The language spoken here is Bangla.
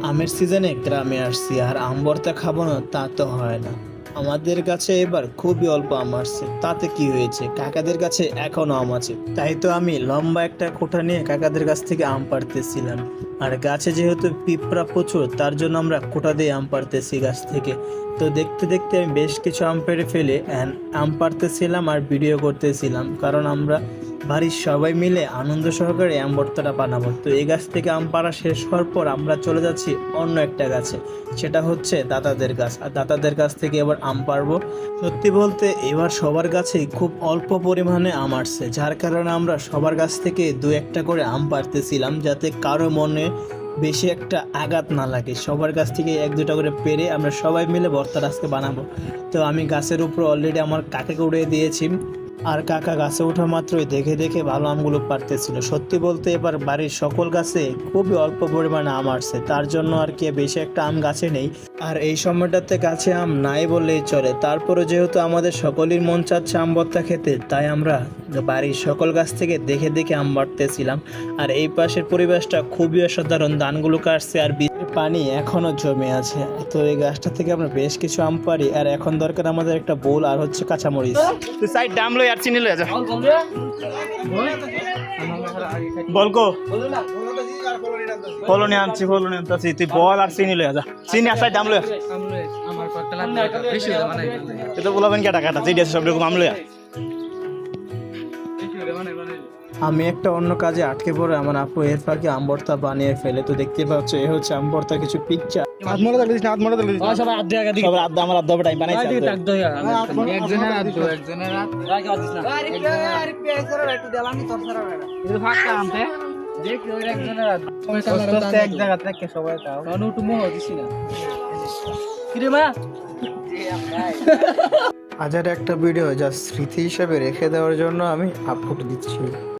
আমের সিজনে গ্রামে আসছি আর আম ভর্তা খাবো না তা তো হয় না। আমাদের কাছে এবার খুবই অল্প আম আসছে, তাতে কি হয়েছে, কাকাদের কাছে এখনো আম আছে। তাই তো আমি লম্বা একটা কোঠা নিয়ে কাকাদের কাছ থেকে আম পাড়তেছিলাম। আর গাছে যেহেতু পিঁপড়া প্রচুর, তার জন্য আমরা কোঠা দিয়ে আম পাড়তেছি গাছ থেকে। তো দেখতে দেখতে আমি বেশ কিছু আম পেড়ে ফেলে আম পাড়তেছিলাম আর ভিডিও করতেছিলাম, কারণ আমরা বাড়ির সবাই মিলে আনন্দ সহকারে আম ভর্তাটা বানাবো। তো এই গাছ থেকে আম পাড়া শেষ হওয়ার পর আমরা চলে যাচ্ছি অন্য একটা গাছে, সেটা হচ্ছে দাদাদের গাছ। আর দাদাদের কাছ থেকে এবার আম পাড়বো। সত্যি বলতে এবার সবার গাছেই খুব অল্প পরিমাণে আম আসছে, যার কারণে আমরা সবার গাছ থেকে দু একটা করে আম পাড়তেছিলাম, যাতে কারো মনে বেশি একটা আঘাত না লাগে। সবার কাছ থেকে এক দুটা করে পেরে আমরা সবাই মিলে ভর্তাটা আজকে বানাবো। তো আমি গাছের উপর অলরেডি আমার কাকাকে উড়িয়ে দিয়েছি, আর কাকা গাছে ওঠা মাত্রই দেখে দেখে ভালো আমগুলো পারতেছিল। সত্যি বলতে এবার বাড়ির সকল গাছে খুবই অল্প পরিমাণে আম আসছে, তার জন্য আর কি বেশি একটা আম গাছে নেই। আর এই সময়টাতে গাছে আম নাই বললেই চলে। তারপরে যেহেতু আমাদের সকলের মন চাচ্ছে আম ভর্তা খেতে, তাই আমরা বাড়ির সকল গাছ থেকে দেখে দেখে আম বাড়তেছিলাম। আর এই পাশের পরিবেশটা খুবই অসাধারণ, ধানগুলো কাটছে আর বৃষ্টির পানি এখনো জমে আছে। তো এই গাছটা থেকে আমরা বেশ কিছু আম পারি। আর এখন দরকার আমাদের একটা বোল আর হচ্ছে কাঁচামরিচ। তুই সাইড ডাম লই আর চিনি লই যা বলকো ফলনি আনছি ফলনি আনতাছি তুই বল আর চিনি লই যা চিনি আর সাইড ডাম লই আমার কয়েকটা লাগবে বেশি হলে বানাই এটা বলাবেন কি টাকাটা চিনি আছে সব রকম আম লই বেশি হলে বানাই আমি একটা অন্য কাজে আটকে পড়ে আমার আপু এর ফাঁকে আম ভর্তা বানিয়ে ফেলে। তো দেখতে পাচ্ছ এ হচ্ছে আম ভর্তা কিছু পিকচার। হাত মরে দিস না হাত মরে দিস না সবাই আধ জায়গা দিকে সবার আড্ডা আমার আড্ডা টাইম বানাইছি দিকে টাক দই একজনের হাত দো একজনের হাত রাখা দিস না এটা ফাঁকা আমতে যে কেউ একজনের হাত সবাই এক জায়গা থেকে সবাই তাও কারণ একটু মোহ দিছি না কি রে মা আজের একটা ভিডিও যা স্মৃতি হিসেবে রেখে দেওয়ার জন্য আমি আপলোড দিচ্ছি।